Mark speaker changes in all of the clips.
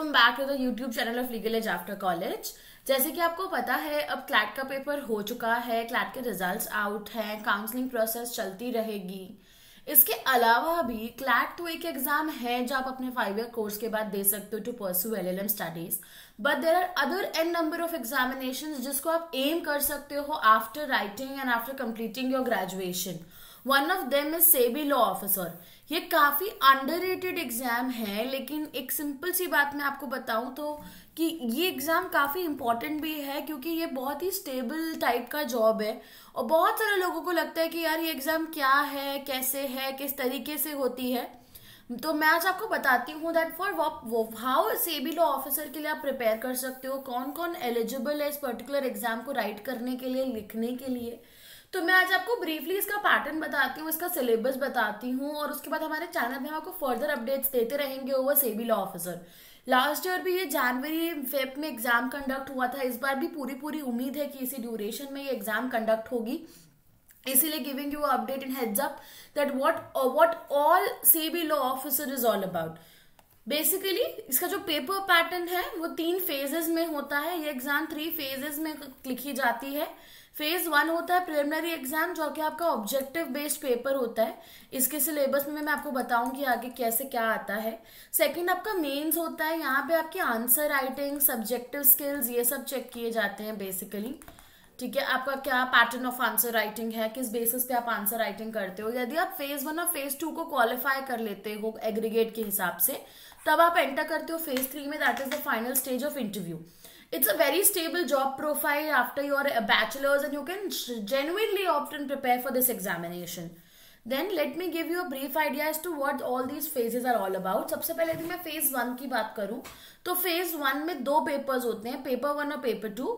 Speaker 1: Welcome back to the YouTube channel of Legal Edge after college. जैसे कि आपको पता है अब क्लैट का पेपर हो चुका है, क्लैट के रिजल्ट्स आउट हैं, काउंसलिंग प्रोसेस चलती रहेगी। इसके अलावा भी क्लैट तो एक एग्जाम है जो आप अपने 5 ईयर कोर्स के बाद दे सकते हो to pursue LLM studies, but there are other an number of examinations जिसको आप एम कर सकते हो after writing and after completing your graduation. One of them is SEBI law officer. ये काफी अंडररेटेड एग्जाम है, लेकिन एक सिंपल सी बात मैं आपको बताऊं तो कि ये एग्जाम काफी इंपॉर्टेंट भी है क्योंकि ये बहुत ही स्टेबल टाइप का जॉब है और बहुत सारे लोगों को लगता है कि यार ये एग्जाम क्या है, कैसे है, किस तरीके से होती है। तो मैं आज आपको बताती हूँ that for how SEBI law officer के लिए आप प्रिपेयर कर सकते हो, कौन कौन एलिजिबल है इस पर्टिकुलर एग्जाम को राइट करने के लिए, लिखने के लिए। तो मैं आज आपको ब्रीफली इसका पैटर्न बताती हूँ, इसका सिलेबस बताती हूँ और उसके बाद हमारे चैनल में हम आपको फर्दर अपडेट्स देते रहेंगे over SEBI law officer. Last year भी ये जनवरी फेब में एग्जाम कंडक्ट हुआ था, इस बार भी पूरी उम्मीद है कि इसी ड्यूरेशन में ये एग्जाम कंडक्ट होगी, इसीलिए giving you update in heads up that what all SEBI law officer is all about. Basically इसका जो पेपर पैटर्न है वो 3 फेजेस में होता है। ये एग्जाम 3 फेजेस में लिखी जाती है। फेज 1 होता है प्रिलिमिनरी एग्जाम, जो कि आपका ऑब्जेक्टिव बेस्ड पेपर होता है। इसके सिलेबस में मैं आपको बताऊंगी आगे कैसे क्या आता है। सेकंड आपका मेंस होता है, यहाँ पे आपके आंसर राइटिंग, सब्जेक्टिव स्किल्स, ये सब चेक किए जाते हैं बेसिकली। ठीक है, आपका क्या पैटर्न ऑफ आंसर राइटिंग है, किस बेसिस पे आप आंसर राइटिंग करते हो। यदि आप फेज 1 और फेज 2 को क्वालिफाई कर लेते हो एग्रीगेट के हिसाब से, तब आप एंटर करते हो फेज 3 में, that is the final stage of interview. It's a very stable job profile after your bachelor's and you can genuinely opt and prepare for this examination. Then let me give you a brief idea as to what all these phases are all about. सबसे पहले यदि मैं phase 1 की बात करूं तो phase 1 में 2 papers होते हैं, पेपर 1 और पेपर 2।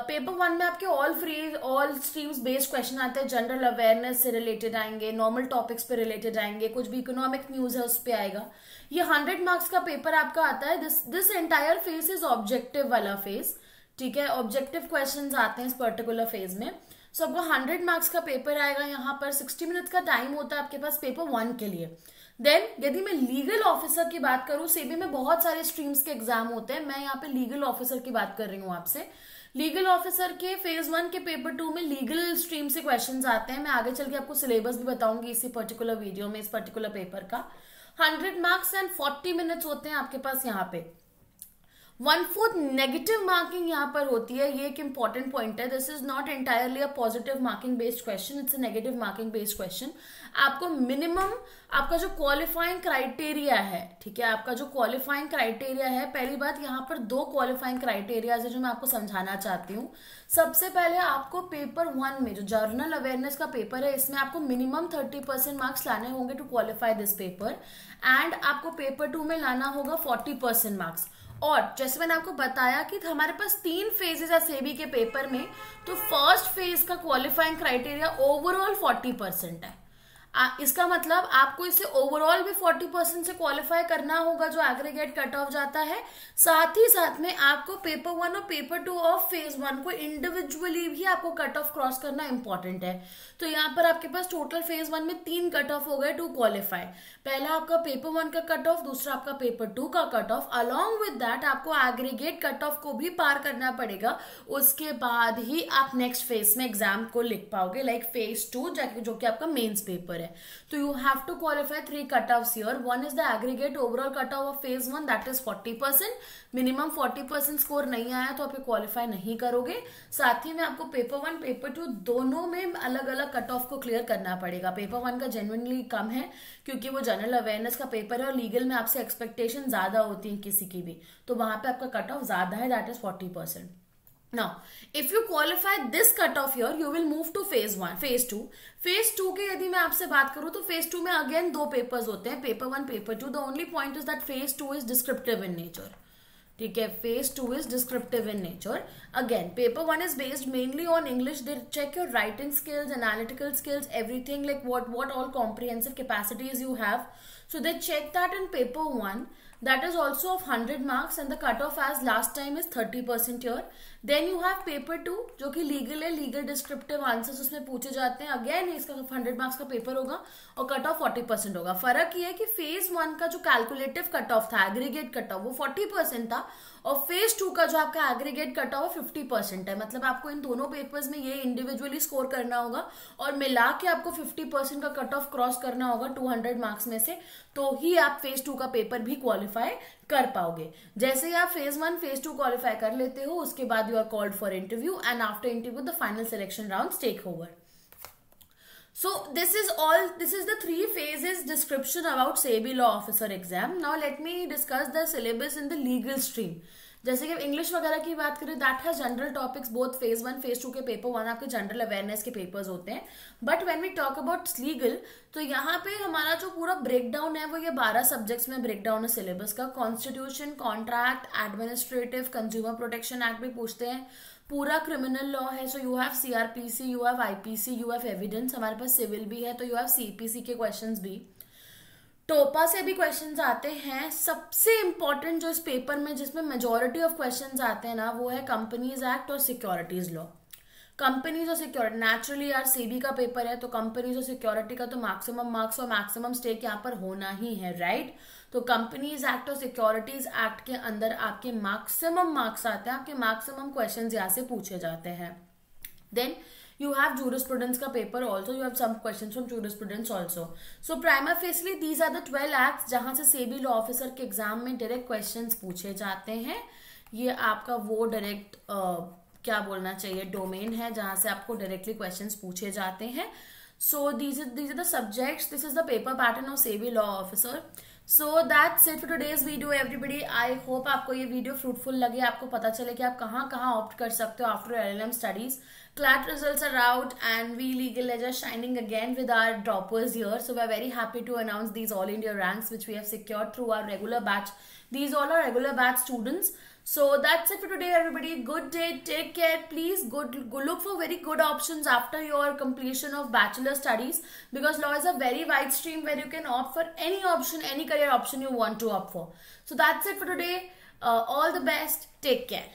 Speaker 1: पेपर 1 में आपके ऑल स्ट्रीम्स बेस्ड क्वेश्चन आते हैं, जनरल अवेयरनेस से रिलेटेड आएंगे, नॉर्मल टॉपिक्स पे रिलेटेड आएंगे, कुछ भी इकोनॉमिक न्यूज है उस पे आएगा। ये 100 मार्क्स का पेपर आपका आता है। This entire phase is objective वाला फेज। ठीक है, ऑब्जेक्टिव क्वेश्चंस आते हैं इस पर्टिकुलर फेज में। सो आपको 100 मार्क्स का पेपर आएगा। यहाँ पर 60 मिनट्स का टाइम होता है आपके पास पेपर 1 के लिए। देन यदि मैं लीगल ऑफिसर की बात करूं, सेबी में बहुत सारे स्ट्रीम्स के एग्जाम होते हैं, मैं यहाँ पे लीगल ऑफिसर की बात कर रही हूँ आपसे। लीगल ऑफिसर के फेज 1 के पेपर 2 में लीगल स्ट्रीम से क्वेश्चंस आते हैं। मैं आगे चल के आपको सिलेबस भी बताऊंगी इसी पर्टिकुलर वीडियो में, इस पर्टिकुलर पेपर का। 100 मार्क्स एंड 40 मिनट्स होते हैं आपके पास यहाँ पे। 1/4 नेगेटिव मार्किंग यहाँ पर होती है, ये एक इंपॉर्टेंट पॉइंट है। This is not entirely a positive marking based question, it's a negative marking based question. आपको मिनिमम आपका जो क्वालिफाइंग क्राइटेरिया है, ठीक है, आपका जो क्वालिफाइंग क्राइटेरिया है, पहली बात यहाँ पर 2 क्वालिफाइंग क्राइटेरियाज है जो मैं आपको समझाना चाहती हूँ। सबसे पहले आपको पेपर 1 में जो जर्नल अवेयरनेस का पेपर है, इसमें आपको मिनिमम 30% मार्क्स लाने होंगे to qualify this paper, and आपको पेपर 2 में लाना होगा 40% मार्क्स। और जैसे मैंने आपको बताया कि हमारे पास 3 फेजेस है सेबी के पेपर में, तो फर्स्ट फेज का क्वालिफाइंग क्राइटेरिया ओवरऑल 40% है। इसका मतलब आपको इसे ओवरऑल भी 40% से क्वालिफाई करना होगा जो एग्रीगेट कट ऑफ जाता है। साथ ही साथ में आपको पेपर 1 और पेपर 2 ऑफ फेज 1 को इंडिविजुअली भी आपको कट ऑफ क्रॉस करना इंपॉर्टेंट है। तो यहाँ पर आपके पास टोटल फेज 1 में 3 कट ऑफ हो गए टू क्वालिफाई। पहला आपका पेपर 1 का कट ऑफ, दूसरा आपका पेपर 2 का cut off. Along with that आपको एग्रीगेट कट ऑफ को भी पार करना पड़ेगा, उसके बाद ही आप नेक्स्ट फेज में एग्जाम को लिख पाओगे, लाइक फेज 2 जो कि आपका मेन्स पेपर है। तो you have to qualify 3 cut offs here. One is the aggregate overall cut off of phase 1, that is 40%। Minimum 40% score नहीं आया तो आप क्वालिफाई नहीं करोगे। साथ ही में आपको पेपर 1 पेपर 2 दोनों में अलग अलग कट ऑफ को क्लियर करना पड़ेगा। पेपर 1 का जेन्युइनली कम है क्योंकि वो जनरल अवेयरनेस का पेपर है और लीगल में आपसे एक्सपेक्टेशन ज्यादा होती है किसी की भी, तो वहां पे आपका कट ऑफ ज्यादा है, that is 40%। Now, if you qualify this cutoff here, you will move to phase 1, phase 2. Phase 2 के यदि मैं आपसे बात करूं तो phase 2 में अगेन 2 पेपर्स होते हैं, paper 1 paper 2। The only point is that phase 2 is descriptive in nature. ठीक है, phase 2 is descriptive in nature. Again, paper 1 is based mainly on English. They check your writing skills, analytical skills, everything, like what all comprehensive capacities you have. So they check that in paper 1. That is also of 100 marks and the cutoff as last time is 30% here. Then you have paper 2 जो कि legal है, legal descriptive answers उसमें पूछे जाते हैं। Again इसका 100 marks का paper होगा और कट ऑफ 40% होगा। फर्क ये है कि फेज 1 का जो कैलकुलेटिव कट ऑफ था, एग्रीगेट कट ऑफ, वो 40% था और फेज 2 का जो आपका एग्रीगेट कट ऑफ 50% है। मतलब आपको इन दोनों पेपर्स में ये इंडिविजुअली स्कोर करना होगा और मिला के आपको 50% का कट ऑफ क्रॉस करना होगा 200 मार्क्स में से, तो ही आप फेज 2 का पेपर भी क्वालिफाई कर पाओगे। जैसे ही आप फेज 1 फेज 2 क्वालिफाई कर लेते हो, उसके बाद you are called for interview and after interview the final selection round take over. So this is the 3 phases description about SEBI law officer exam. Now let me discuss the syllabus in the legal stream. जैसे कि English वगैरह की बात करें, that has general topics, both phase 1 phase 2 के paper 1 आपके general awareness के papers होते हैं। But when we talk about legal, तो यहाँ पे हमारा जो पूरा ब्रेकडाउन है वो ये 12 सब्जेक्ट्स में ब्रेकडाउन है सिलेबस का। Constitution, contract, administrative, consumer protection act भी पूछते हैं, पूरा क्रिमिनल लॉ है, so you have CrPC, you have IPC, you have evidence, हमारे पास सिविल भी है तो यू हैव सीपीसी के क्वेश्चंस भी, टोपा से भी क्वेश्चंस आते हैं। सबसे इंपॉर्टेंट जो इस पेपर में जिसमें मेजॉरिटी ऑफ क्वेश्चंस आते हैं ना, वो है कंपनीज एक्ट और सिक्योरिटीज लॉ। कंपनीज और सिक्योरिटी, नेचुरली यार सेबी का पेपर है तो कंपनीज और सिक्योरिटी का तो मैक्सिमम मार्क्स और मैक्सिमम स्टेक यहाँ पर होना ही है, राइट। तो कंपनीज एक्ट और सिक्योरिटीज एक्ट के अंदर आपके मैक्सिमम मार्क्स आते हैं, आपके मैक्सिमम क्वेश्चंस यहाँ से पूछे जाते हैं। देन you have jurisprudence का paper also, you have some questions from jurisprudence also. So prima facie these are the 12 acts जहां से सेबी लॉ ऑफिसर के एग्जाम में डायरेक्ट क्वेश्चंस पूछे जाते हैं। ये आपका वो डायरेक्ट क्या बोलना चाहिए डोमेन है जहां से आपको डायरेक्टली क्वेश्चंस पूछे जाते हैं। सो these are the subjects, this is the paper pattern of SEBI law officer. So that's it for today's video everybody. I hope आपको ये वीडियो फ्रूटफुल लगे, आपको पता चले कि आप कहाँ कहाँ ऑप्ट कर सकते हो after LLM studies. CLAT results are out and we Legal Edge are shining again with our droppers here. So we are very happy to announce these all India ranks which we have secured through our regular batch. These all are regular batch students. So that's it for today everybody. Good day, take care. Please go look for very good options after your completion of bachelor studies, because law is a very wide stream where you can opt for any option, any career option you want to opt for. So that's it for today. All the best. Take care.